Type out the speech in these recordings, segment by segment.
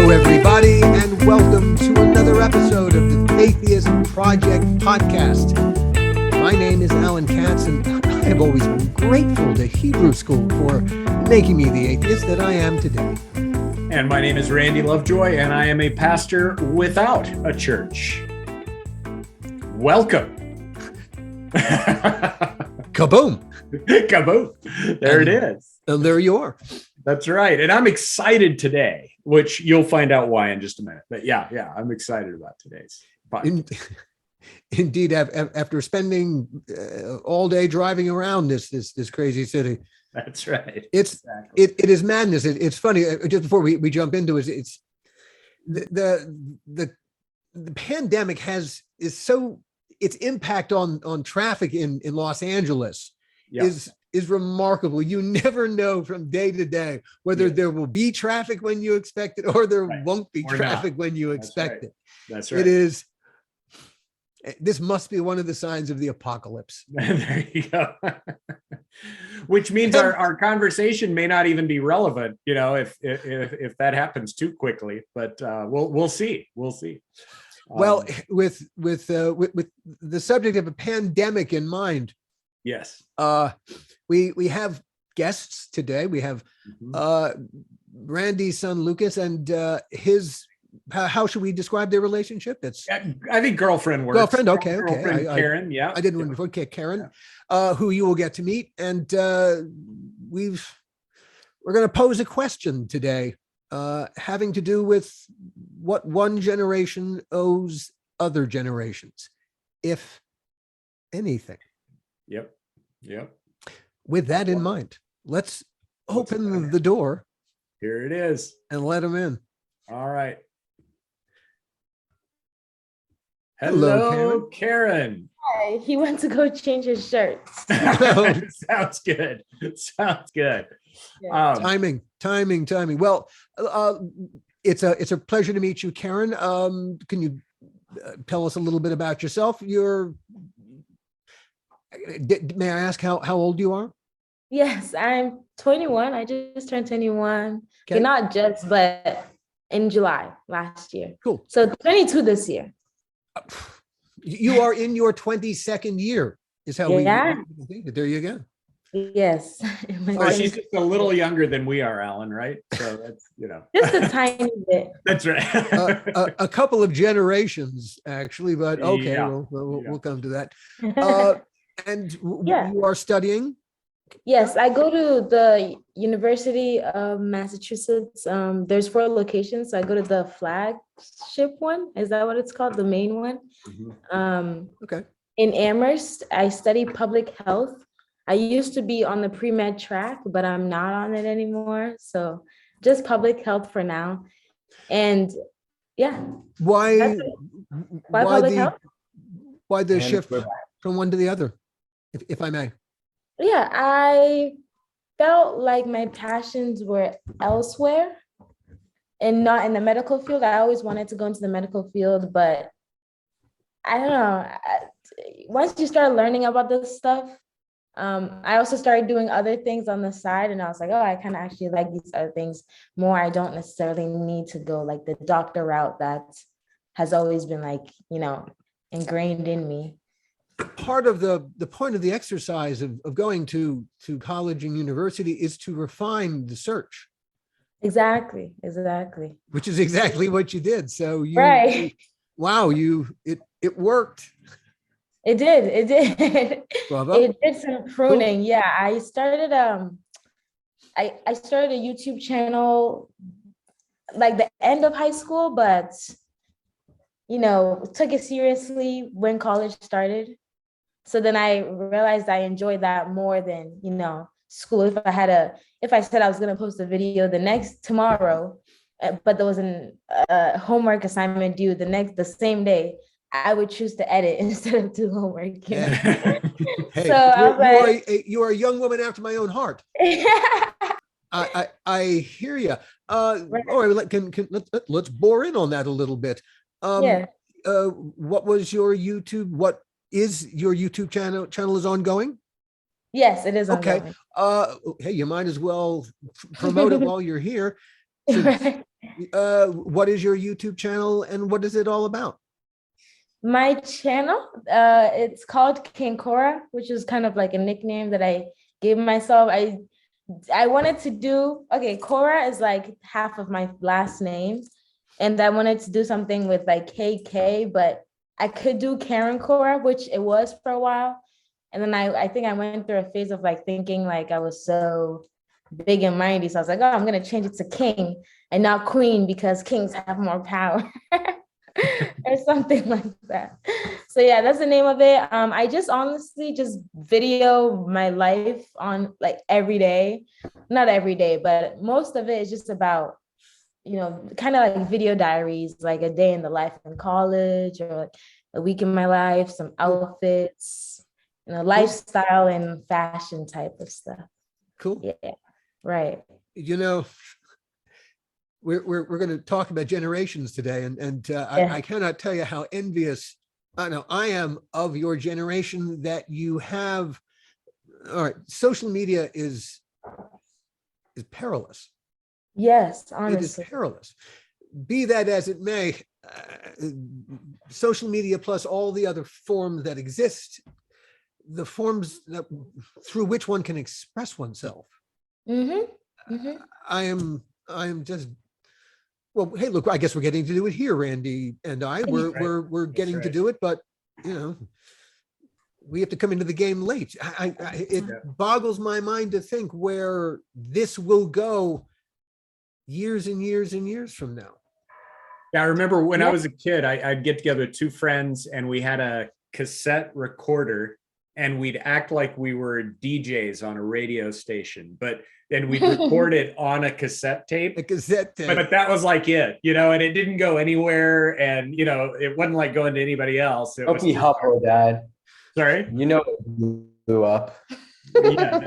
Hello, everybody, and welcome to another episode of the Faitheism Project podcast. My name is Alan Katz, and I have always been grateful to Hebrew School for making me the atheist that I am today. And my name is Randy Lovejoy, and I am a pastor without a church. Welcome. Kaboom. Kaboom. There it is. And there you are. That's right. And I'm excited today, which you'll find out why in just a minute. But yeah, I'm excited about today's podcast. Indeed, after spending all day driving around this crazy city. That's right. It is madness. It's funny. Just before we jump into it, it's the pandemic is so its impact on traffic in Los Angeles is remarkable. You never know from day to day whether there will be traffic when you expect it or there won't be traffic when you expect it. That's right. It is. This must be one of the signs of the apocalypse. There you go. Which means our conversation may not even be relevant, if that happens too quickly. But we'll see. We'll see. Well, with the subject of a pandemic in mind, yes, we have guests today. We have Randy's son Lucas and his. How should we describe their relationship? I think girlfriend works. Girlfriend, okay. Girlfriend, Karen, yeah. I didn't want to forget Karen, who you will get to meet, and we're going to pose a question today, having to do with what one generation owes other generations, if anything. Yep. With that in mind, let's open the door. Here it is, and let them in. All right. Hello, Karen. Hi, he went to go change his shirt. Sounds good. Yeah. Timing. Well, it's a pleasure to meet you, Karen. Can you tell us a little bit about yourself? May I ask how old you are? Yes, I'm 21. I just turned 21. Okay. Not just, but in July last year. Cool. So 22 this year. You are in your 22nd year, is how we think it. There you go. Yes. Well, she's just a little younger than we are, Alan, right? So that's, Just a tiny bit. That's right. A couple of generations, actually, but okay, we'll come to that. And you are studying? Yes, I go to the University of Massachusetts. There's 4 locations. So I go to the flagship one. Is that what it's called? The main one? Okay. In Amherst, I study public health. I used to be on the pre-med track, but I'm not on it anymore. So just public health for now. And Why public health? Why the shift from one to the other, if I may? Yeah, I felt like my passions were elsewhere and not in the medical field. I always wanted to go into the medical field, but I don't know. Once you start learning about this stuff, I also started doing other things on the side, and I was like, I kind of actually like these other things more. I don't necessarily need to go like the doctor route that has always been ingrained in me. Part of the point of the exercise of going to college and university is to refine the search. Exactly. Which is exactly what you did. So wow, it worked. It did. Bravo. It did some pruning. Cool. Yeah, I started I started a YouTube channel like the end of high school, but took it seriously when college started. So then I realized I enjoyed that more than, school. If I said I was going to post a video tomorrow, but there was a homework assignment due the same day, I would choose to edit instead of do homework. Hey, so I was you are a young woman after my own heart. I hear you. Right. All right, let's bore in on that a little bit. What was your YouTube? What is your YouTube channel? Channel is ongoing? Yes, it is ongoing. Okay. Hey, you might as well promote it while you're here. What is your YouTube channel and what is it all about? My channel, it's called King Cora, which is kind of like a nickname that I gave myself. I wanted to do, okay, Cora is like half of my last name. And I wanted to do something with like KK, but I could do Karen Cora, which it was for a while. And then I think I went through a phase of like thinking like I was so big and mighty. So I was like, oh, I'm going to change it to King and not Queen because kings have more power or something like that. So yeah, that's the name of it. I just honestly just video my life on like every day, not every day, but most of it is just about, kind of like video diaries, like a day in the life in college or like a week in my life, some outfits, lifestyle and fashion type of stuff. Cool. Yeah. Right. We're going to talk about generations today, and I cannot tell you how envious I am of your generation that you have. All right, social media is perilous. Yes, honestly. It is perilous. Be that as it may, social media plus all the other forms that exist, the forms through which one can express oneself. Mm-hmm. Mm-hmm. I am just, well, hey, look, I guess we're getting to do it here, Randy and I. We're getting to do it, but we have to come into the game late. It boggles my mind to think where this will go years and years and years from now. Yeah, I remember when I was a kid, I'd get together with two friends and we had a cassette recorder and we'd act like we were DJs on a radio station, but then we'd record it on a cassette tape. A cassette tape. But that was like it, and it didn't go anywhere, and it wasn't like going to anybody else. Don't be humble, Dad. Sorry? Blew up. Yeah,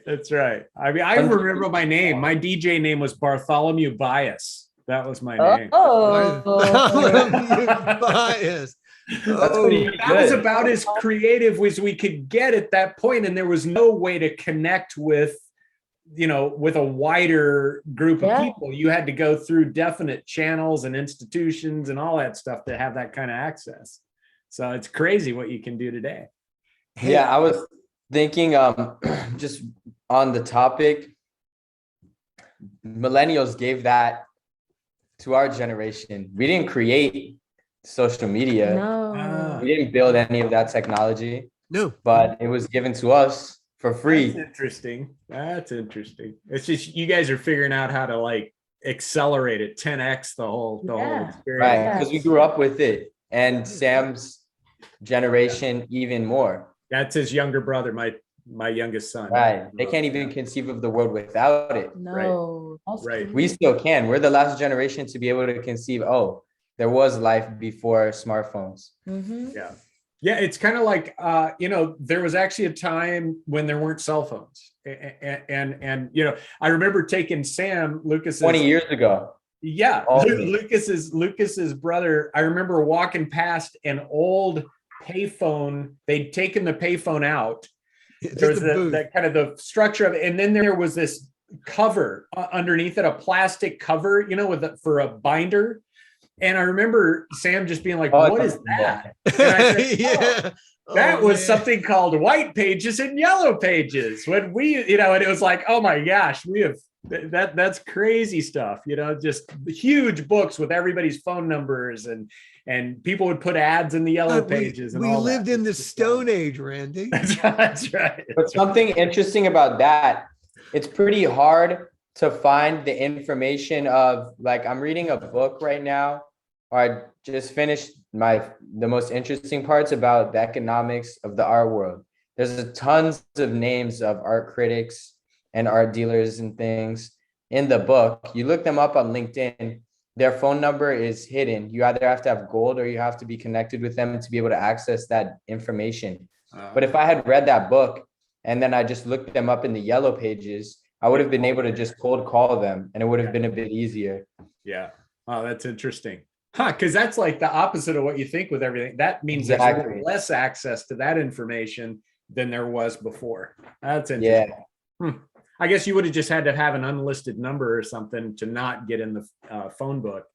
that's right. I mean, I remember my name. My DJ name was Bartholomew Bias. That was my name. Bartholomew Bias. That's pretty good. That was about as creative as we could get at that point, and there was no way to connect with a wider group of people. You had to go through definite channels and institutions and all that stuff to have that kind of access. So it's crazy what you can do today. Yeah, I was thinking just on the topic, millennials gave that to our generation. We didn't create social media. No. We didn't build any of that technology. No. But it was given to us for free. That's interesting. It's just you guys are figuring out how to like accelerate it 10x the whole experience. Right, because we grew up with it, and Sam's generation even more. That's his younger brother, my youngest son. Right, they can't even conceive of the world without it. No. Right. We still can. We're the last generation to be able to conceive. Oh, there was life before smartphones. Mm-hmm. Yeah, it's kind of like, there was actually a time when there weren't cell phones. And I remember taking Sam, Lucas's 20 years ago. Yeah, Lucas's brother. I remember walking past an old payphone. They'd taken the payphone out. There was that kind of the structure of it. And then there was this cover underneath it, a plastic cover, for a binder. And I remember Sam just being like, what is that? And I said, that was something called white pages and yellow pages. When we, and it was like, oh my gosh, we have that's crazy stuff, just huge books with everybody's phone numbers and people would put ads in the yellow pages. We lived in the Stone Age, Randy. That's right. But something interesting about that, it's pretty hard to find the information of, like, I'm reading a book right now, or I just finished the most interesting parts about the economics of the art world. There's tons of names of art critics and art dealers and things in the book. You look them up on LinkedIn, their phone number is hidden. You either have to have gold or you have to be connected with them to be able to access that information. But if I had read that book and then I just looked them up in the yellow pages, I would have been able to just cold call them and it would have been a bit easier. Yeah. Oh, that's interesting. Because that's like the opposite of what you think with everything. That means there's less access to that information than there was before. That's interesting. Yeah. I guess you would have just had to have an unlisted number or something to not get in the phone book,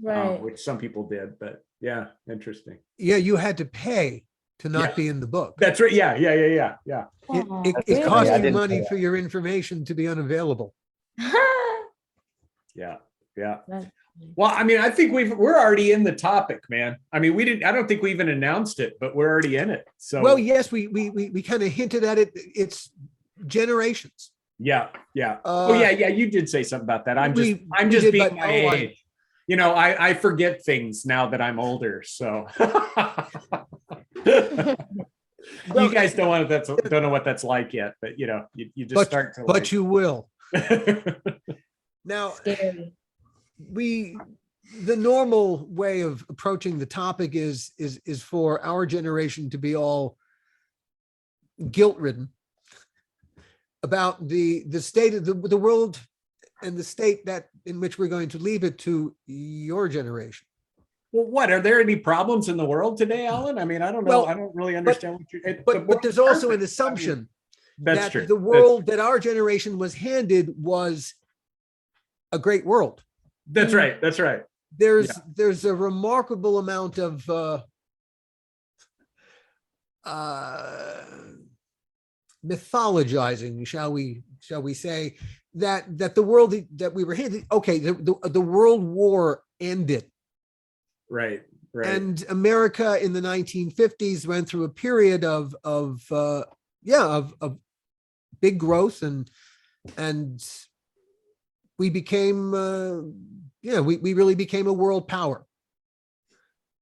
Right. which some people did. But yeah, interesting. Yeah, you had to pay to not Yeah. be in the book. That's right. Yeah. Oh, It really? cost I you didn't know money that. for your information to be unavailable. Yeah. Yeah. That's- Well, I mean, I think we're already in the topic, man. I mean, I don't think we even announced it, but we're already in it. So Well, yes, we kind of hinted at it. It's generations. yeah. Oh yeah, you did say something about that. I'm we just did, being but my oh, age. You know, I forget things now that I'm older. So you guys don't know what that's like yet, but you know, you just start to. But you will. Now, Scary. the normal way of approaching the topic is for our generation to be all guilt-ridden about the state of the world and the state that in which we're going to leave it to your generation. Well, what are there any problems in the world today, Alan? I mean, I don't know. Well, I don't really understand what you're. But there's also an assumption That's that true. the world that our generation was handed was a great world. That's right. That's right. There's a remarkable amount of mythologizing, shall we say, that the world that we were handed. Okay, the world war ended, Right. and America in the 1950s went through a period of big growth, and we became we really became a world power.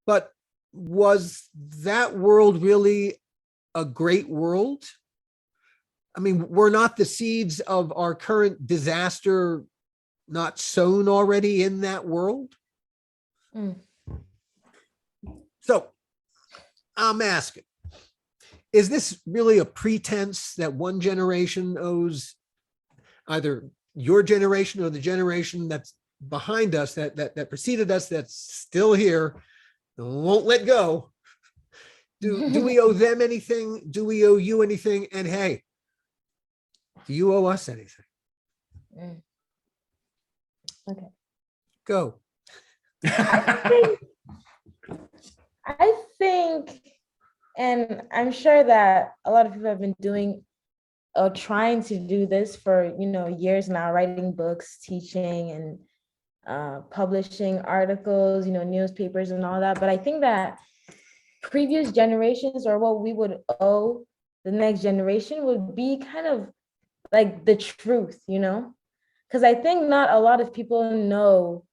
But was that world really a great world? I mean, were not the seeds of our current disaster not sown already in that world? Mm. So I'm asking, is this really a pretense that one generation owes either your generation or the generation that's behind us, that preceded us, that's still here, won't let go? Do we owe them anything? Do we owe you anything? And hey, do you owe us anything? Mm. Okay. Go. I think, and I'm sure that a lot of people have been doing or trying to do this for, years now, writing books, teaching, and publishing articles, newspapers and all that. But I think that previous generations, or what we would owe the next generation, would be kind of like the truth, because I think not a lot of people know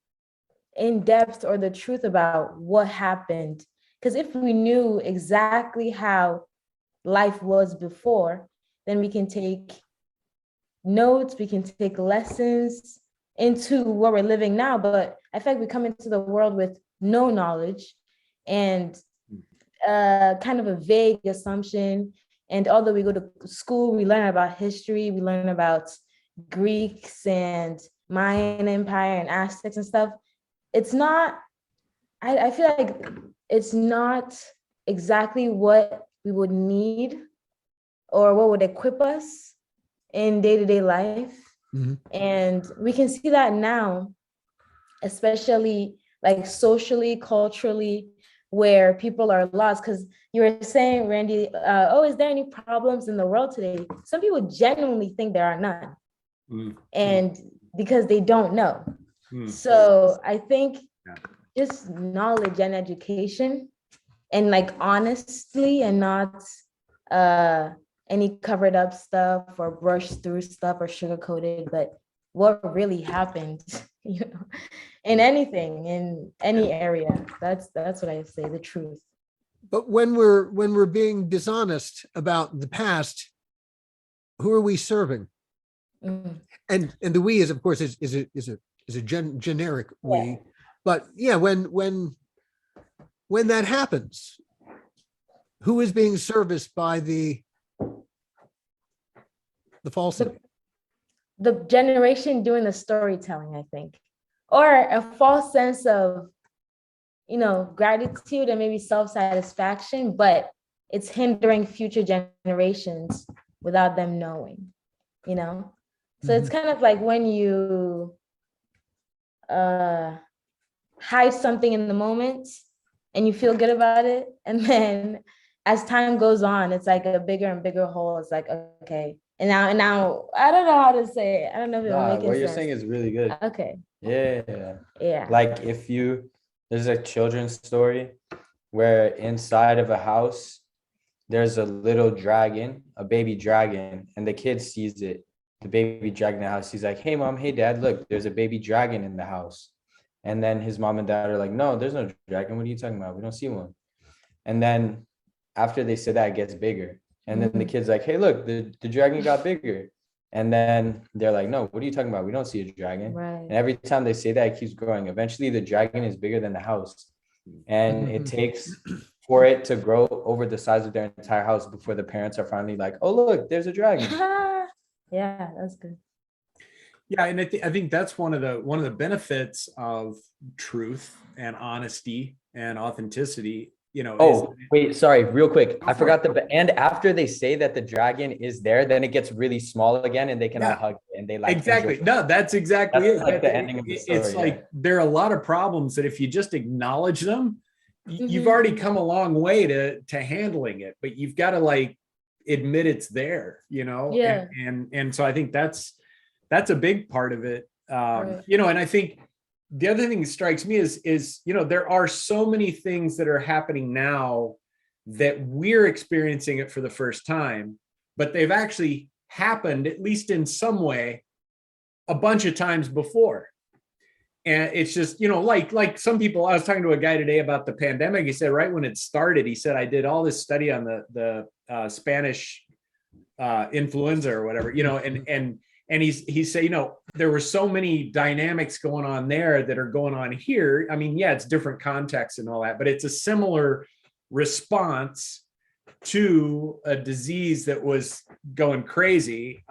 in depth or the truth about what happened. Because if we knew exactly how life was before, then we can take notes, we can take lessons into what we're living now. But I feel like we come into the world with no knowledge and kind of a vague assumption. And although we go to school, we learn about history, we learn about Greeks and Mayan Empire and Aztecs and stuff. It's not, I feel like it's not exactly what we would need or what would equip us in day-to-day life. Mm-hmm. And we can see that now, especially like socially, culturally, where people are lost. Because you were saying, Randy, is there any problems in the world today? Some people genuinely think there are none. And because they don't know. So I think just knowledge and education, and like honestly, and not any covered up stuff or brushed through stuff or sugar coated, but what really happened, in anything, in any area. That's what I say, the truth. But when we're being dishonest about the past, who are we serving? Mm. And the we is, of course, is a generic we. Yeah. But yeah, when that happens, who is being serviced by the falsity? The generation doing the storytelling, I think, or a false sense of, gratitude and maybe self-satisfaction, but it's hindering future generations without them knowing, So it's kind of like when you hide something in the moment and you feel good about it. And then as time goes on, it's like a bigger and bigger hole. It's like, okay. And now I don't know how to say it. I don't know if it'll make What sense. you're saying is really good. Okay. Yeah. Like there's a children's story where inside of a house, there's a little dragon, a baby dragon, and the kid sees it. The baby dragon in the house. He's like, hey, mom, hey, dad, look, there's a baby dragon in the house. And then his mom and dad are like, no, there's no dragon. What are you talking about? We don't see one. And then after they said that, it gets bigger. And then the kid's like, hey, look, the dragon got bigger. And then they're like, no, what are you talking about? We don't see a dragon. Right. And every time they say that, it keeps growing. Eventually, the dragon is bigger than the house. And it takes for it to grow over the size of their entire house before the parents are finally like, oh, look, there's a dragon. Yeah, that's good. Yeah, and I think that's one of the benefits of truth and honesty and authenticity. Wait, sorry, real quick. I forgot and after they say that the dragon is there, then it gets really small again and they can all hug it and they like exactly. No, that's exactly it. Like the ending of the story. It's like there are a lot of problems that if you just acknowledge them, you've already come a long way to handling it, but you've got to like admit it's there, Yeah. And so I think that's a big part of it. Right. And I think the other thing that strikes me is there are so many things that are happening now that we're experiencing it for the first time, but they've actually happened, at least in some way, a bunch of times before. And it's just, like some people, I was talking to a guy today about the pandemic. He said, right when it started, he said, I did all this study on the Spanish influenza or whatever, and he said, there were so many dynamics going on there that are going on here. I mean, yeah, it's different context and all that, but it's a similar response to a disease that was going crazy.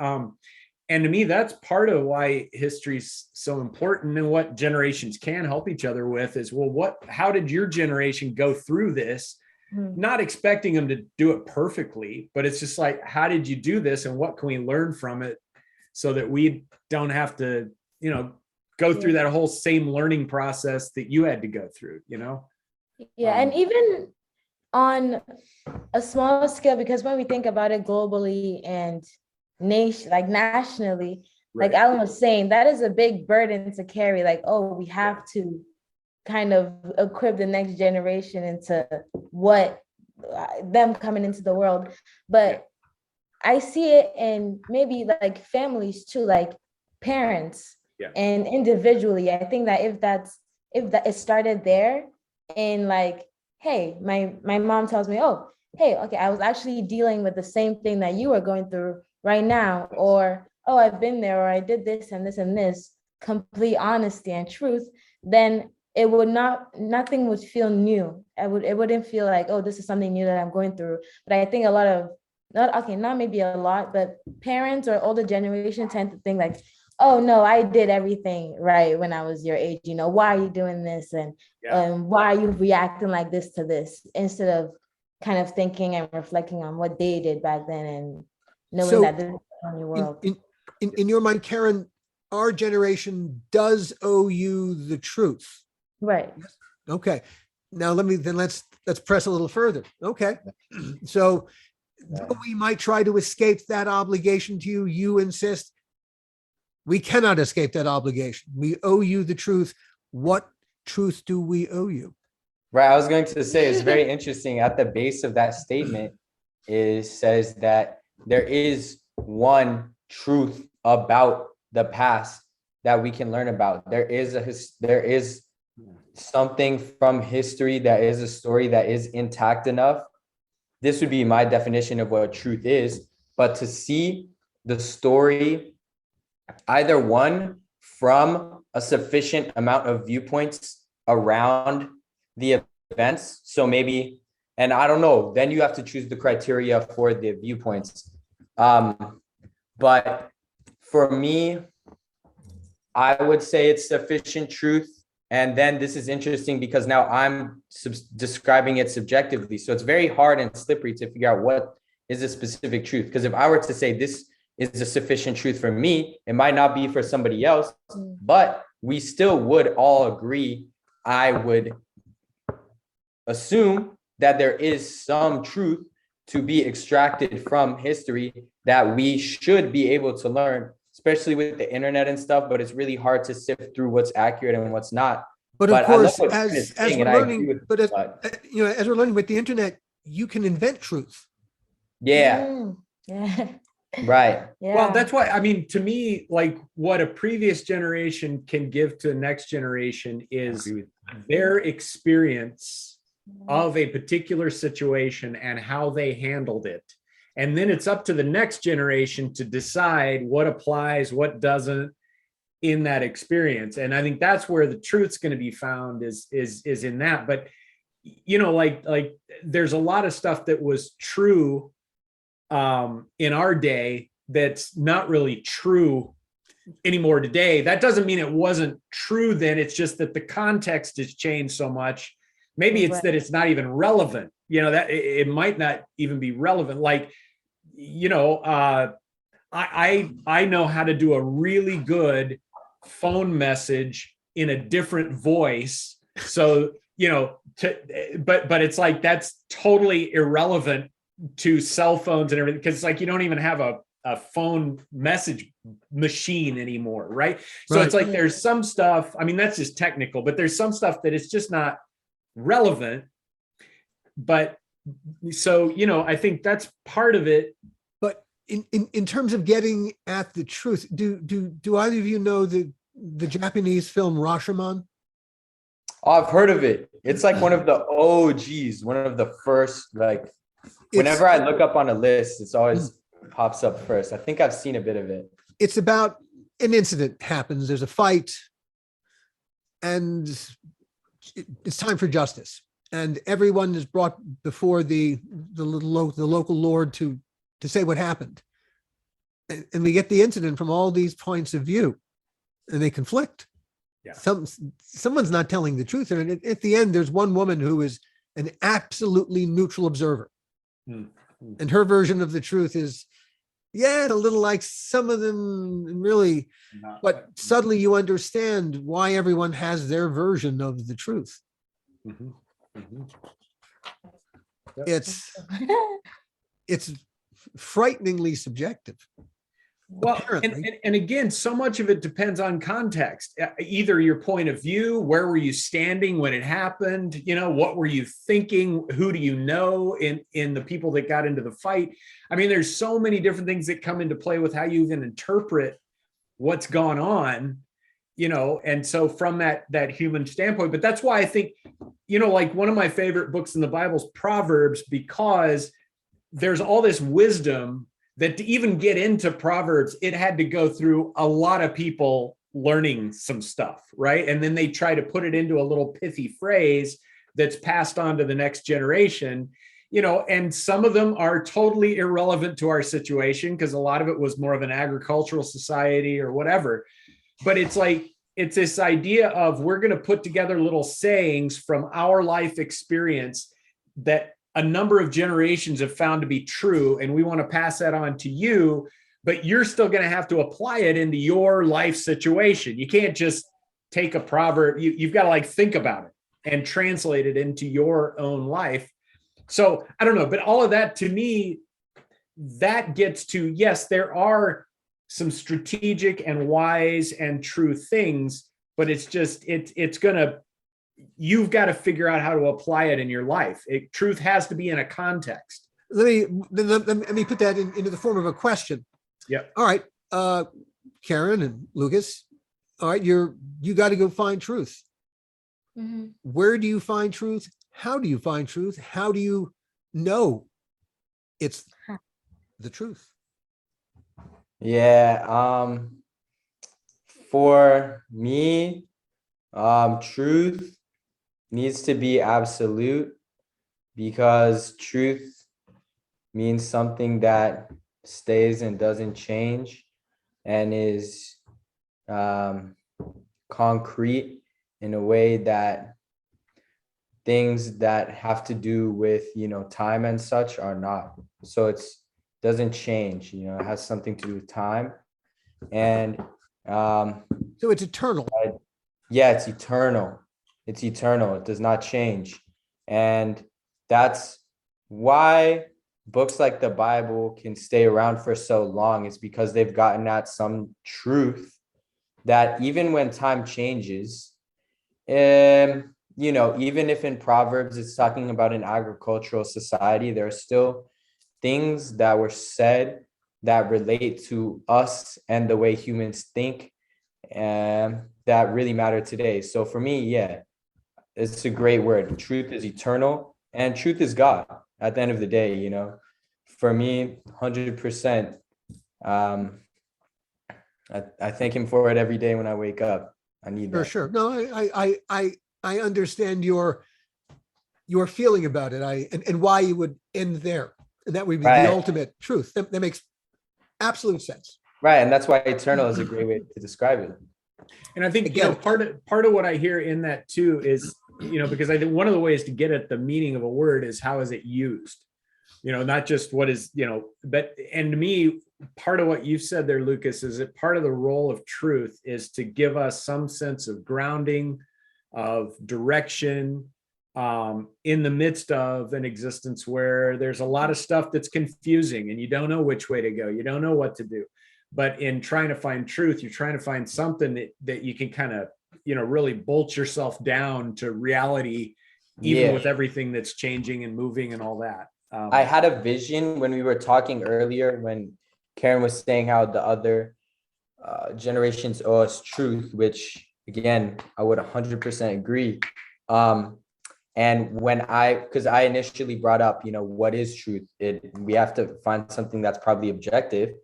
And to me, that's part of why history's so important and what generations can help each other with is, well, how did your generation go through this? Not expecting them to do it perfectly, but it's just like, how did you do this and what can we learn from it so that we don't have to, go through that whole same learning process that you had to go through, Yeah. And even on a smaller scale, because when we think about it globally and nationally, right. Like Alan was saying, that is a big burden to carry. Like, oh, we have to kind of equip the next generation into what them coming into the world. But I see it in maybe like families too, like parents and individually. I think that if that it started there and like, hey, my mom tells me, oh, hey, okay, I was actually dealing with the same thing that you are going through right now, or oh, I've been there, or I did this and this and this, complete honesty and truth, then it would nothing would feel new. It wouldn't feel like, oh, this is something new that I'm going through. But I think a lot of, not maybe a lot, but parents or older generation tend to think like, oh no, I did everything right when I was your age. Why are you doing this? And why are you reacting like this to this? Instead of kind of thinking and reflecting on what they did back then and knowing that this is on your world. In your mind, Karen, our generation does owe you the truth. Right. Okay. Now let's press a little further. Okay. So though we might try to escape that obligation to you, you insist we cannot escape that obligation. We owe you the truth. What truth do we owe you? Right. I was going to say, it's very interesting. At the base of that statement says that there is one truth about the past that we can learn about. There is something from history that is a story that is intact enough. This would be my definition of what truth is. But to see the story, either one, from a sufficient amount of viewpoints around the events. So maybe, and I don't know, then you have to choose the criteria for the viewpoints. But for me, I would say it's sufficient truth. And then this is interesting because now I'm describing it subjectively. So it's very hard and slippery to figure out what is a specific truth. Because if I were to say this is a sufficient truth for me. It might not be for somebody else, but we still would all agree. I would assume that there is some truth to be extracted from history that we should be able to learn, especially with the internet and stuff, but it's really hard to sift through what's accurate and what's not. But of course, as we're learning, as we're learning with the internet, you can invent truth. Yeah. Yeah. Right. Yeah. Well, that's why, I mean, to me, like what a previous generation can give to the next generation is their experience of a particular situation and how they handled it. And then it's up to the next generation to decide what applies, what doesn't in that experience. And I think that's where the truth's going to be found is in that. But, you know, like there's a lot of stuff that was true in our day that's not really true anymore today. That doesn't mean it wasn't true then. It's just that the context has changed so much. Maybe it's that it's not even relevant, you know, that it might not even be relevant. Like, you know, I know how to do a really good phone message in a different voice. So, you know, but it's like, that's totally irrelevant to cell phones and everything. Cause it's like, you don't even have a phone message machine anymore. Right. So it's like, there's some stuff, I mean, that's just technical, but there's some stuff that it's just not relevant. But so, you know, I think that's part of it. But in terms of getting at the truth, do either of you know the Japanese film Rashomon? Oh, I've heard of it. It's like one of the OGs, one of the first, like whenever I look up on a list, it's always pops up first. I think I've seen a bit of it. It's about an incident happens. There's a fight and it's time for justice. And everyone is brought before the local lord to say what happened. And we get the incident from all these points of view and they conflict. Yeah. Someone's not telling the truth. And at the end, there's one woman who is an absolutely neutral observer. Mm-hmm. And her version of the truth is, yeah, a little like some of them really, but suddenly you understand why everyone has their version of the truth. Mm-hmm. Mm-hmm. Yep. It's frighteningly subjective. Well, and again, so much of it depends on context. Either your point of view, where were you standing when it happened? You know, what were you thinking? Who do you know in the people that got into the fight? I mean, there's so many different things that come into play with how you even interpret what's gone on, you know, and so from that human standpoint. But that's why I think, you know, like one of my favorite books in the Bible is Proverbs, because there's all this wisdom that to even get into Proverbs, it had to go through a lot of people learning some stuff, right? And then they try to put it into a little pithy phrase that's passed on to the next generation, you know, and some of them are totally irrelevant to our situation because a lot of it was more of an agricultural society or whatever. But it's like, it's this idea of we're going to put together little sayings from our life experience that a number of generations have found to be true, and we want to pass that on to you, but you're still going to have to apply it into your life situation. You can't just take a proverb. You've got to like think about it and translate it into your own life. So I don't know, but all of that to me, that gets to, yes, there are some strategic and wise and true things, but it's just, it's going to, you've got to figure out how to apply it in your life. Truth has to be in a context. Let me put that into the form of a question. Yeah. All right, Karen and Lucas. All right, you got to go find truth. Mm-hmm. Where do you find truth? How do you find truth? How do you know it's the truth? Yeah. For me, truth needs to be absolute, because truth means something that stays and doesn't change and is concrete in a way that things that have to do with, you know, time and such are not. So it's doesn't change. You know, it has something to do with time. And So it's eternal. yeah, it's eternal. It's eternal. It does not change. And that's why books like the Bible can stay around for so long, is because they've gotten at some truth that even when time changes, you know, even if in Proverbs it's talking about an agricultural society, there are still things that were said that relate to us and the way humans think, and that really matter today. So for me, yeah, it's a great word. Truth is eternal, and truth is God at the end of the day, you know. For me, 100%. I thank him for it every day when I wake up. I need that. For sure. No, I understand your feeling about it. And why you would end there. And that would be Right. the ultimate truth. That makes absolute sense. Right, and that's why eternal is a great way to describe it. And I think, you Again, know, part of what I hear in that too is, you know, because I think one of the ways to get at the meaning of a word is how is it used, you know, not just what is, you know, but, and to me, part of what you've said there, Lucas, is that part of the role of truth is to give us some sense of grounding, of direction, in the midst of an existence where there's a lot of stuff that's confusing and you don't know which way to go. You don't know what to do. But in trying to find truth, you're trying to find something that you can kind of, you know, really bolt yourself down to reality, even with everything that's changing and moving and all that. I had a vision when we were talking earlier, when Karen was saying how the other generations owe us truth, which again, I would 100% agree. And when because I initially brought up, you know, what is truth? We have to find something that's probably objective.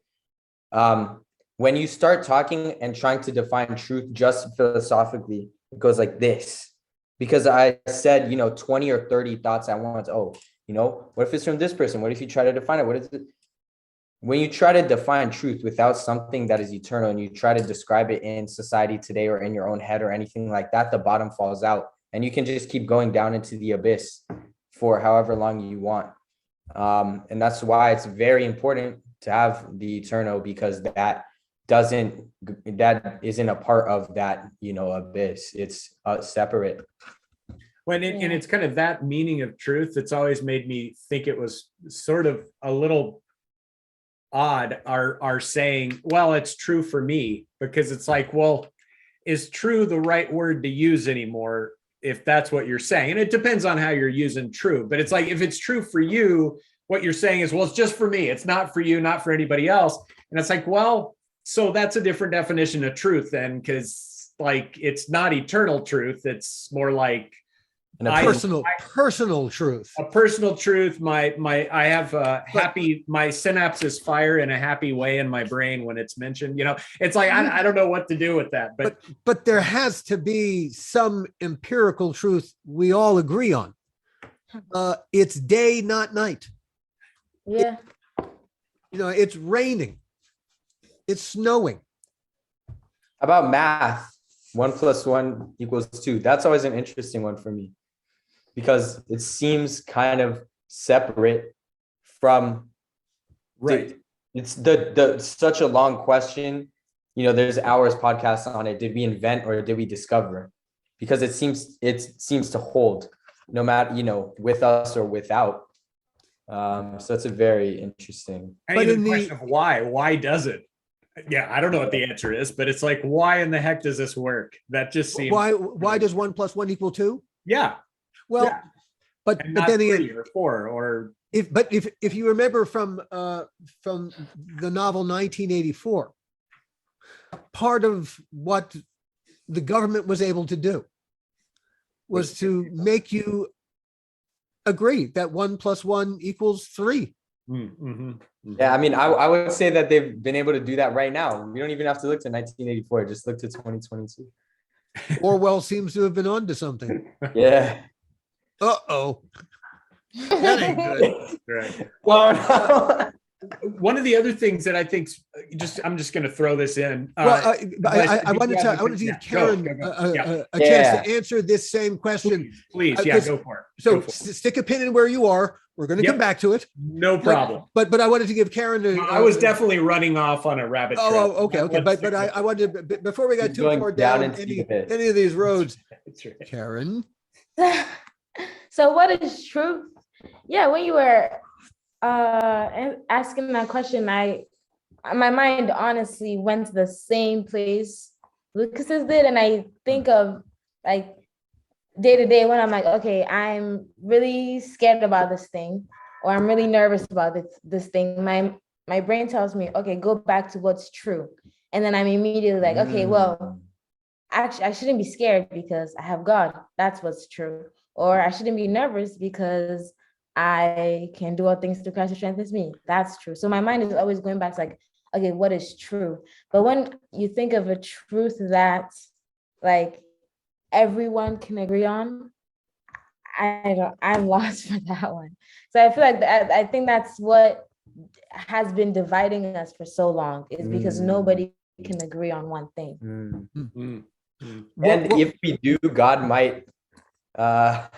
When you start talking and trying to define truth just philosophically, it goes like this. Because I said, you know, 20 or 30 thoughts at once. Oh, you know, what if it's from this person? What if you try to define it? What is it? When you try to define truth without something that is eternal and you try to describe it in society today or in your own head or anything like that, the bottom falls out and you can just keep going down into the abyss for however long you want. And that's why it's very important to have the eternal, because that isn't a part of that, you know, abyss. It's separate. And it's kind of that meaning of truth that's always made me think it was sort of a little odd, are saying, well, it's true for me, because it's like, well, is true the right word to use anymore if that's what you're saying? And it depends on how you're using true, but it's like, if it's true for you, what you're saying is, well, it's just for me, it's not for you, not for anybody else. And it's like, well, so that's a different definition of truth then, because like it's not eternal truth, it's more like personal truth. A personal truth. I have my synapses fire in a happy way in my brain when it's mentioned. You know, it's like I don't know what to do with that. But there has to be some empirical truth we all agree on. It's day, not night. Yeah. You know, it's raining. It's snowing. About math, 1 + 1 = 2. That's always an interesting one for me, because it seems kind of separate from, right. It's the such a long question. You know, there's hours podcasts on it. Did we invent or did we discover? Because it seems to hold no matter, you know, with us or without. So it's a very interesting. And even the question of why does it? Yeah, I don't know what the answer is, but it's like, why in the heck does this work? That just seems. Why does 1 + 1 = 2? Yeah. Well, yeah. but then again, or 4 or. If you remember from the novel 1984, part of what the government was able to do was to make you agree that 1 + 1 = 3. Mm-hmm, mm-hmm. Yeah, I mean, I would say that they've been able to do that right now. We don't even have to look to 1984, just look to 2022. Orwell seems to have been onto something. Yeah. Uh-oh. That ain't good. Right. Well, one of the other things that I think, I'm just going to throw this in. Well, I wanted to give Karen a chance to answer this same question. Please, go for it. So stick a pin in where you are. We're going to come back to it. No problem. But I wanted to give Karen. I was definitely running off on a rabbit trail. Oh, okay. But I wanted to, before we got too far down any of these roads, That's right. Karen. So what is truth? Yeah, when you were asking that question, my mind honestly went to the same place Lucas's did, and I think of like day to day when I'm like, okay, I'm really scared about this thing, or I'm really nervous about this thing. My brain tells me, okay, go back to what's true, and then I'm immediately like, okay, well, actually, I shouldn't be scared because I have God. That's what's true. Or I shouldn't be nervous because I can do all things through Christ who strengthens me. That's true. So my mind is always going back to like, okay, what is true? But when you think of a truth that like everyone can agree on, I'm lost for that one. So I feel like I think that's what has been dividing us for so long, is because nobody can agree on one thing. And if we do, God might set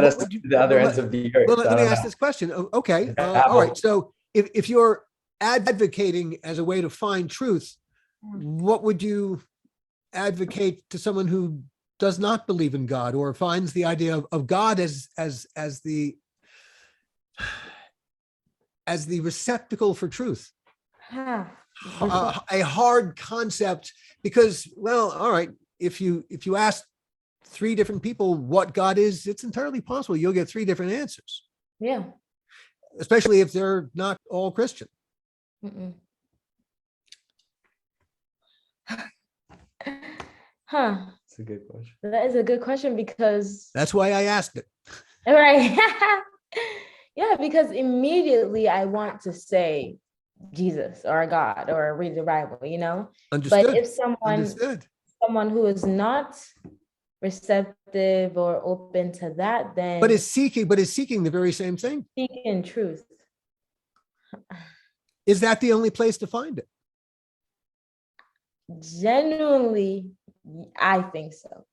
us to the other ends of the earth. Well, let me ask this question. Okay. All right. So if you're advocating as a way to find truth, what would you advocate to someone who does not believe in God, or finds the idea of God as the receptacle for truth? A hard concept, because, well, all right, if you ask 3 different people what God is, it's entirely possible you'll get 3 different answers. Yeah. Especially if they're not all Christian. That's a good question. That is a good question, because that's why I asked it. Right. Yeah, because immediately I want to say Jesus or God or read the Bible, Understood. But if someone who is not receptive or open to that, then but is seeking the very same thing. Seeking truth. Is that the only place to find it? Genuinely, I think so.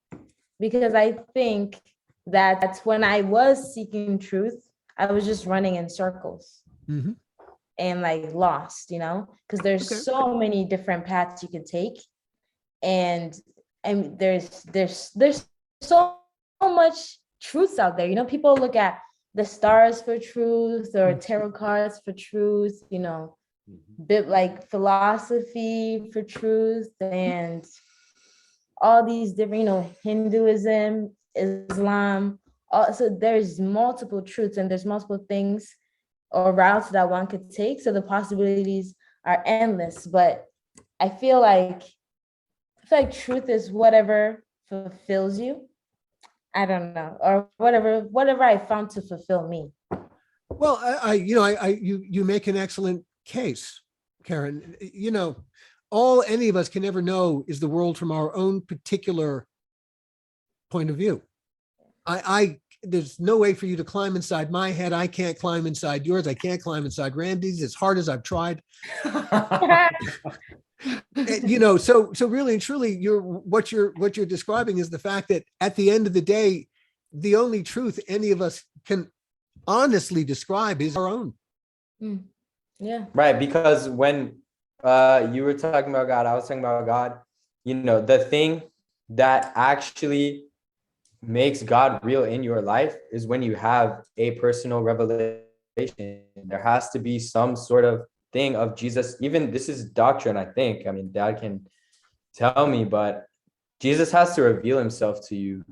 Because I think that when I was seeking truth, I was just running in circles and like lost, because there's so many different paths you could take. And there's so much truths out there. People look at the stars for truth, or tarot cards for truth, bit like philosophy for truth, and all these different, Hinduism, Islam. So there's multiple truths, and there's multiple things or routes that one could take. So the possibilities are endless. But I feel like truth is whatever fulfills you. I don't know, or whatever I found to fulfill me. Well, you make an excellent case, Karen. All any of us can ever know is the world from our own particular point of view. There's no way for you to climb inside my head. I can't climb inside yours. I can't climb inside Randy's, as hard as I've tried. So really and truly, what you're describing is the fact that at the end of the day, the only truth any of us can honestly describe is our own. Yeah. Right, because when you were talking about God, I was talking about God. The thing that actually makes God real in your life is when you have a personal revelation. There has to be some sort of thing of Jesus. Even this is doctrine, I think. I mean, Dad can tell me, but Jesus has to reveal himself to you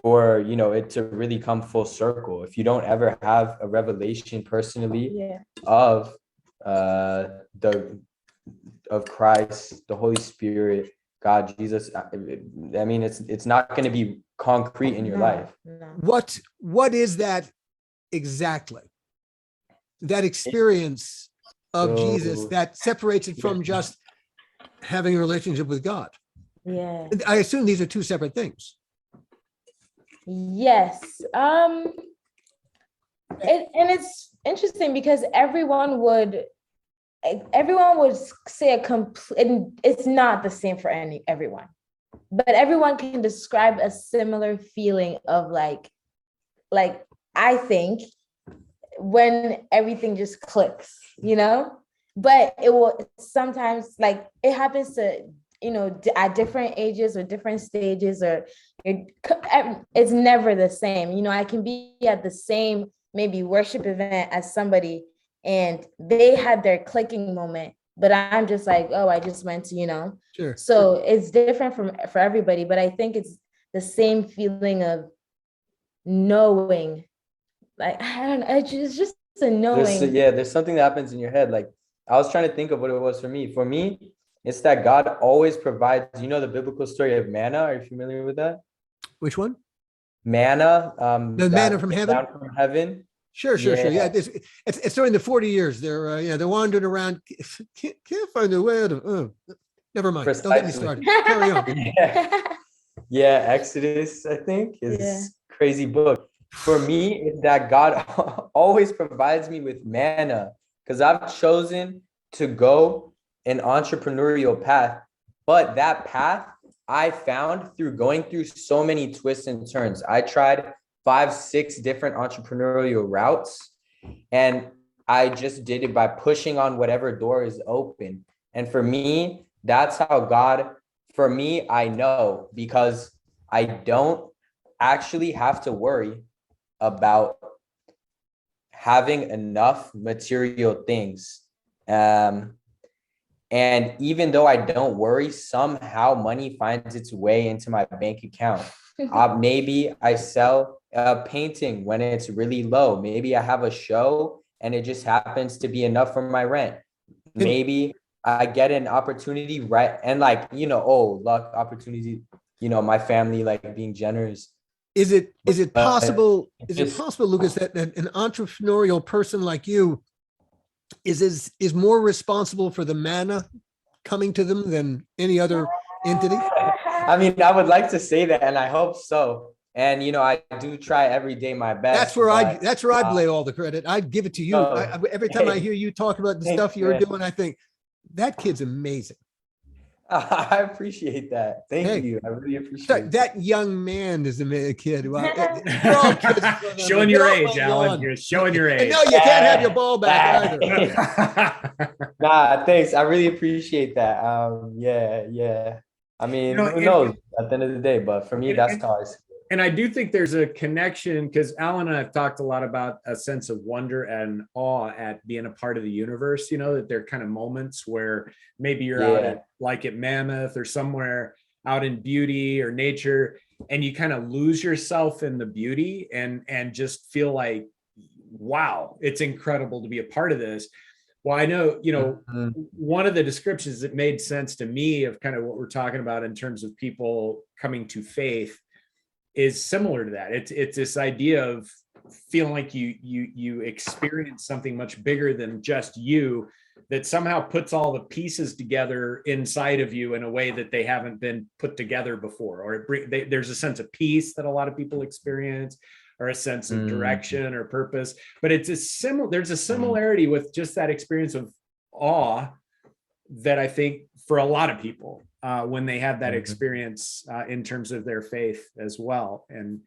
for, it to really come full circle. If you don't ever have a revelation personally of Christ, the Holy Spirit, God, Jesus, I mean, it's not going to be concrete in your life. What is that exactly? That experience of Jesus that separates it from just having a relationship with God. Yeah. I assume these are 2 separate things. Yes. And it's interesting because everyone would say a complete, it's not the same for everyone, but everyone can describe a similar feeling of like I think when everything just clicks, but it will sometimes, like, it happens to, at different ages or different stages, or it's never the same. I can be at the same maybe worship event as somebody and they had their clicking moment, but I'm just like, oh, I just went to, Sure. So it's different for everybody, but I think it's the same feeling of knowing, like, I don't know, it's just a knowing. There's something that happens in your head. Like, I was trying to think of what it was for me. For me, it's that God always provides, the biblical story of manna. Are you familiar with that? Which one? Manna. The manna from heaven? Down from heaven. Sure. Yeah, it's during the 40 years. They're wandering around. Can't find a way out of. Never mind. Precisely. Don't get me started. Carry on. Yeah, Exodus, I think, is crazy book. For me, it's that God always provides me with manna because I've chosen to go an entrepreneurial path, but that path I found through going through so many twists and turns. I tried 5, 6 different entrepreneurial routes, and I just did it by pushing on whatever door is open. And for me, that's how God, for me, I know, because I don't actually have to worry about having enough material things. And even though I don't worry, somehow money finds its way into my bank account. Maybe I sell a painting when it's really low. Maybe I have a show and it just happens to be enough for my rent. Maybe I get an opportunity, right? And luck, opportunity, my family, like, being generous. Is it possible, Lucas, that an entrepreneurial person like you is more responsible for the manna coming to them than any other entity? I mean, I would like to say that, and I hope so. And I do try every day my best. That's where I lay all the credit. I'd give it to you. Every time I hear you talk about the stuff you're doing, I think that kid's amazing. I appreciate that. Thank you. I really appreciate that. Young man is a kid. Well, you're all kids. Showing your age, Alan. You're showing your age. And no, you can't have your ball back either. Nah, thanks. I really appreciate that. Yeah. I mean, who knows at the end of the day, but for me, that's how I see it. And I do think there's a connection, because Alan and I have talked a lot about a sense of wonder and awe at being a part of the universe, that there are kind of moments where maybe you're out at Mammoth or somewhere out in beauty or nature, and you kind of lose yourself in the beauty and just feel like, wow, it's incredible to be a part of this. Well, I know, one of the descriptions that made sense to me of kind of what we're talking about in terms of people coming to faith is similar to that. It's this idea of feeling like you experience something much bigger than just you, that somehow puts all the pieces together inside of you in a way that they haven't been put together before, or there's a sense of peace that a lot of people experience, or a sense of direction or purpose. But there's a similarity with just that experience of awe that I think for a lot of people, when they have that experience in terms of their faith as well. And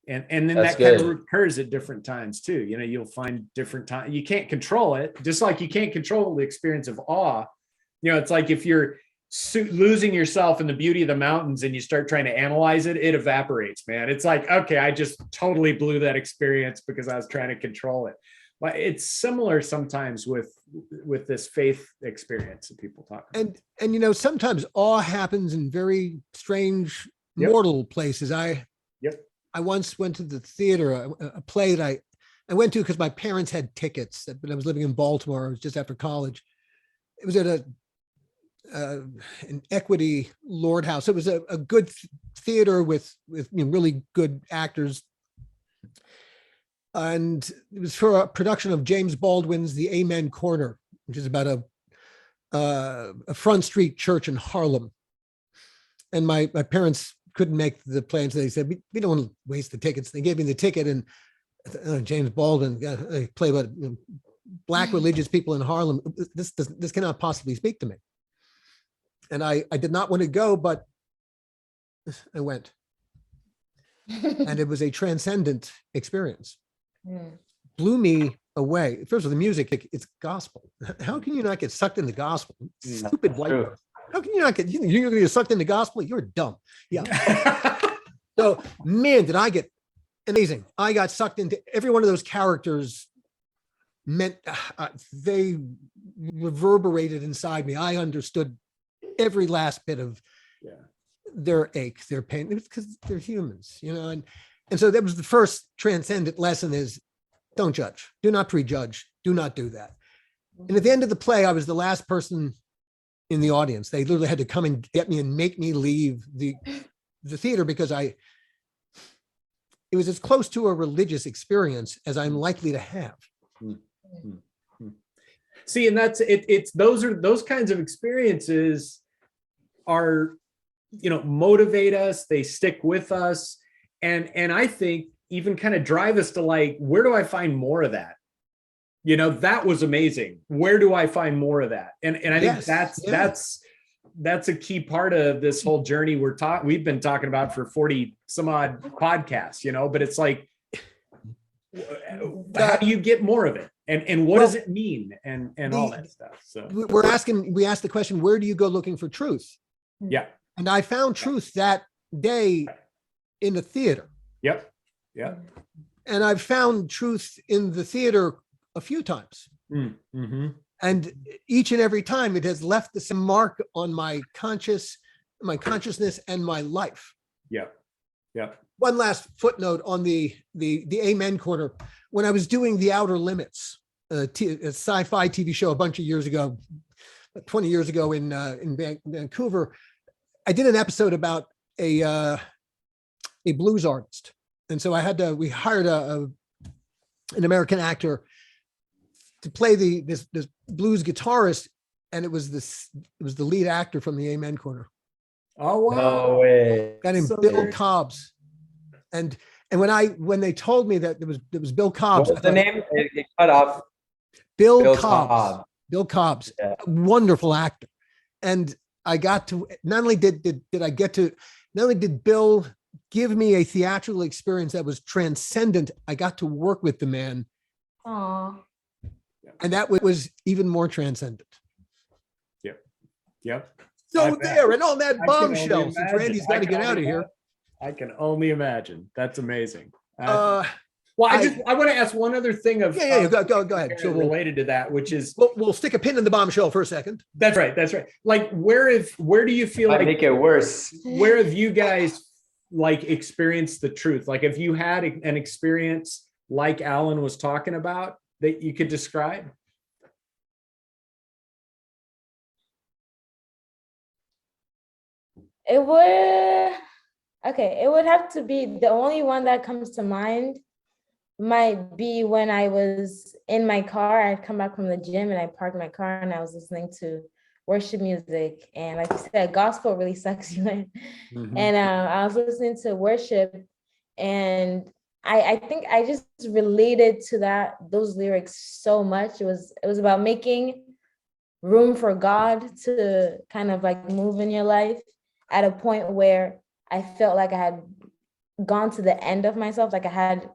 then that's that kind of occurs at different times too. You'll find different times. You can't control it, just like you can't control the experience of awe. It's like if you're losing yourself in the beauty of the mountains and you start trying to analyze it, it evaporates, man. It's like, okay, I just totally blew that experience because I was trying to control it. But it's similar sometimes with this faith experience that people talk about. And sometimes awe happens in very strange mortal places. I once went to the theater, a play that I went to because my parents had tickets, but I was living in Baltimore. It was just after college. It was at an Equity Lord House. It was a good theater with really good actors. And it was for a production of James Baldwin's The Amen Corner, which is about a Front Street church in Harlem. And my parents couldn't make the plans. So they said, we don't want to waste the tickets. They gave me the ticket, and James Baldwin, play about Black religious people in Harlem. This cannot possibly speak to me. And I did not want to go, but I went. And it was a transcendent experience. Blew me away. First of all, the music, it's gospel. How can you not get sucked in the gospel? Stupid white person. How can you not get, you're going to get sucked in the gospel? You're dumb. Yeah. So, man, did I get amazing. I got sucked into every one of those characters meant they reverberated inside me. I understood every last bit of their ache, their pain. It was because they're humans, you know, and so that was the first transcendent lesson is don't judge, do not prejudge, do not do that. And at the end of the play, I was the last person in the audience. They literally had to come and get me and make me leave the theater because it was as close to a religious experience as I'm likely to have. See, and that's it. It's those kinds of experiences are, you know, motivate us. They stick with us, and I think even kind of drive us to like, where do I find more of that? You know, that was amazing. Where do I find more of that? And I think that's a key part of this whole journey we've been talking about for 40 some odd podcasts, you know, but it's like, how do you get more of it? And what does it mean? And all that stuff. So we asked the question, where do you go looking for truth? Yeah. And I found truth that day in the theater. Yep. Yeah. And I've found truth in the theater a few times. Mm-hmm. And each and every time it has left the same mark on my consciousness and my life. Yeah. Yeah. One last footnote on the Amen Corner. When I was doing The Outer Limits, a sci-fi TV show a bunch of years ago, 20 years ago in Vancouver, I did an episode about a blues artist. And so we hired an American actor to play this blues guitarist, and it was the lead actor from the Amen Corner. Oh wow! No way. Guy named Bill Cobbs, and when they told me that it was Bill Cobbs. What was the name? It cut off. Bill Cobbs. Bill Cobbs, Yeah. Wonderful actor, and I got to not only did Bill give me a theatrical experience that was transcendent, I got to work with the man. Aww. And that was even more transcendent. Yep. So there, and on that bombshell, since Randy's got to get out of here. I can only imagine. That's amazing. Well, I want to ask one other thing of go ahead. So related to that, which is we'll stick a pin in the bombshell for a second. That's right. Like where do you feel like make it worse? Where have you guys like experienced the truth? Like, have you had an experience like Alan was talking about that you could describe? It would have to be, the only one that comes to mind might be when I was in my car. I'd come back from the gym and I parked my car and I was listening to worship music. And like you said, gospel really sucks you in. Mm-hmm. And I was listening to worship, and I think I just related to those lyrics so much. It was about making room for God to kind of like move in your life at a point where I felt like I had gone to the end of myself. Like I'm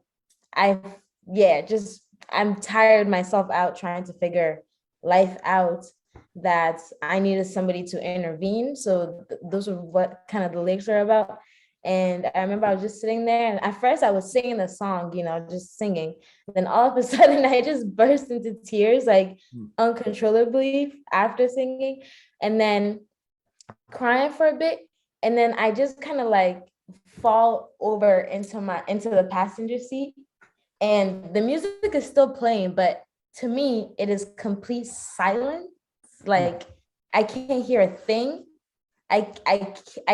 tired myself out trying to figure life out, that I needed somebody to intervene. So those are what kind of the lyrics are about. And I remember I was just sitting there, and at first I was singing the song, you know, just singing. Then all of a sudden I just burst into tears, like uncontrollably after singing, and then crying for a bit. And then I just kind of like fall over into the passenger seat, and the music is still playing, but to me, it is complete silence. Like I can't hear a thing. I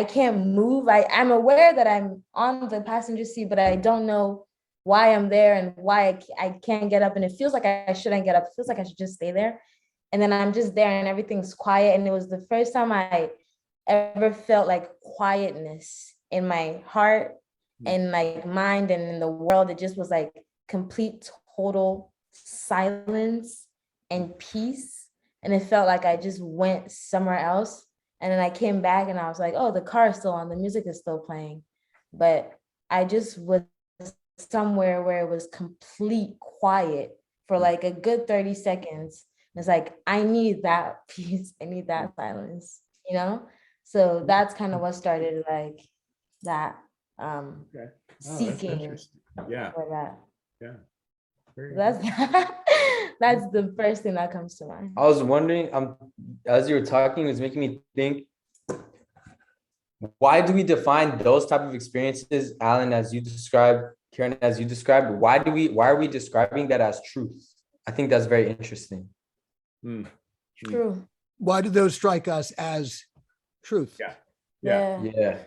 can't move. I'm aware that I'm on the passenger seat, but I don't know why I'm there and why I can't get up. And it feels like I shouldn't get up. It feels like I should just stay there. And then I'm just there and everything's quiet. And it was the first time I ever felt like quietness in my heart and like mind and in the world. It just was like complete, total silence and peace. And it felt like I just went somewhere else. And then I came back and I was like, oh, the car is still on, the music is still playing. But I just was somewhere where it was complete quiet for like a good 30 seconds. It's like, I need that peace. I need that silence, you know? So that's kind of what started like that seeking for that. Yeah. That's the first thing that comes to mind. I was wondering, as you were talking, it was making me think, why do we define those type of experiences, Alan, as you described, Karen, as you described, why are we describing that as truth? I think that's very interesting. True. Why do those strike us as truth? Yeah.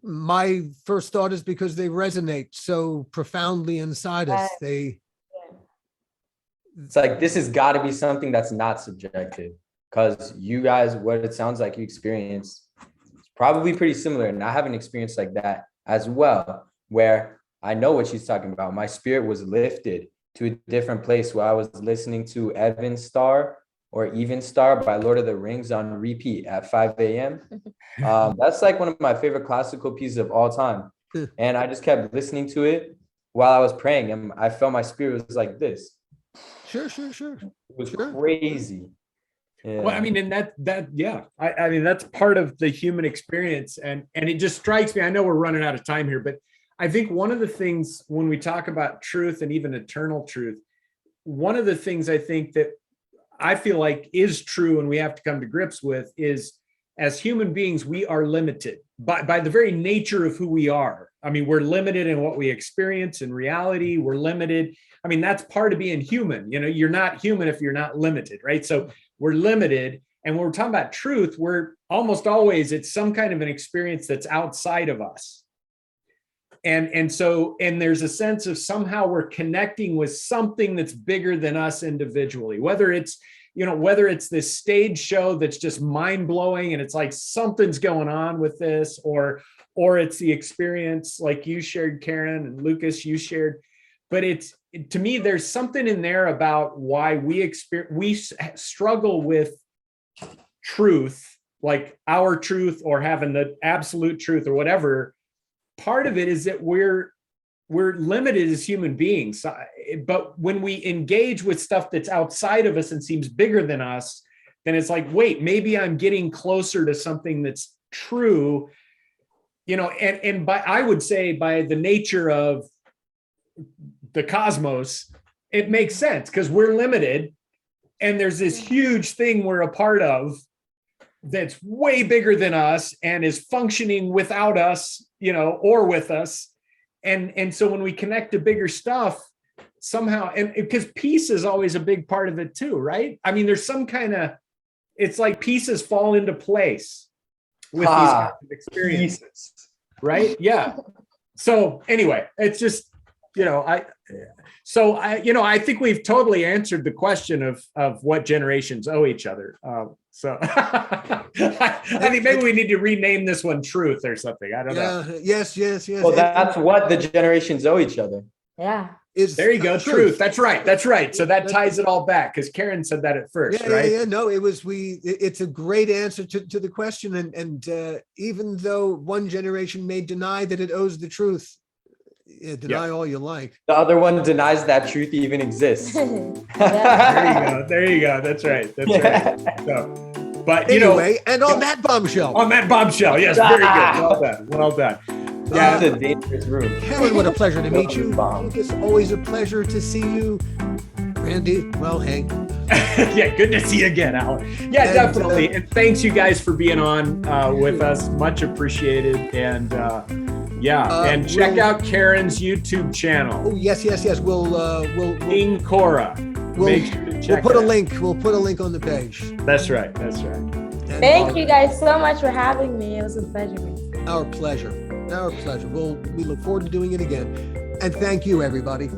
My first thought is because they resonate so profoundly inside us. It's like, this has got to be something that's not subjective, because you guys, what it sounds like you experienced, it's probably pretty similar. And I have an experience like that as well, where I know what she's talking about. My spirit was lifted to a different place where I was listening to Even Star by Lord of the Rings on repeat at 5 a.m. That's like one of my favorite classical pieces of all time. And I just kept listening to it while I was praying, and I felt my spirit was like this. Sure. It was crazy. Yeah. Well, I mean, and I mean, that's part of the human experience. And it just strikes me, I know we're running out of time here, but I think one of the things when we talk about truth and even eternal truth, one of the things I think that I feel like is true and we have to come to grips with is, as human beings, we are limited by the very nature of who we are. I mean, we're limited in what we experience in reality. We're limited. I mean, that's part of being human. You know, you're not human if you're not limited, right? So we're limited. And when we're talking about truth, we're almost always, it's some kind of an experience that's outside of us. And so there's a sense of somehow we're connecting with something that's bigger than us individually, whether it's this stage show that's just mind blowing and it's like something's going on with this, or it's the experience like you shared, Karen, and Lucas, you shared. But to me, there's something in there about why we struggle with truth, like our truth or having the absolute truth or whatever. Part of it is that we're limited as human beings, but when we engage with stuff that's outside of us and seems bigger than us, then it's like, wait, maybe I'm getting closer to something that's true, you know. And I would say by the nature of the cosmos, it makes sense because we're limited, and there's this huge thing we're a part of that's way bigger than us and is functioning without us, you know, or with us. And so when we connect to bigger stuff somehow, and because peace is always a big part of it too, right? I mean, there's some kind of, it's like pieces fall into place with these kinds of experiences, right? Yeah. So anyway, it's just, you know, I think we've totally answered the question of what generations owe each other. So I think maybe we need to rename this one Truth or something. I don't know. Yes. Well, that's what the generations owe each other. Yeah. There you go. Truth. That's right. So that ties it all back because Karen said that at first, right? Yeah. No, it's a great answer to the question. And even though one generation may deny that it owes the truth, deny all you like, the other one denies that truth even exists. There you go. That's right. So, but anyway, and on that bombshell, yes, very good. Well done. Yeah, it's a dangerous room. Helen, what a pleasure to meet you. It's always a pleasure to see you. Randy, well, Hank. Yeah, good to see you again, Alan. Yeah, definitely. And thanks you guys for being on with us. Much appreciated. And and check out Karen's YouTube channel. Oh, yes. We'll King Cora. Make sure to check we'll put a link on the page. That's right. And thank you guys so much for having me. It was a pleasure. Our pleasure. We look forward to doing it again. And thank you, everybody.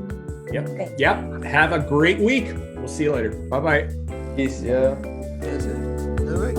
Yep. Have a great week. We'll see you later. Bye-bye. Peace. Yeah. That's it. All right.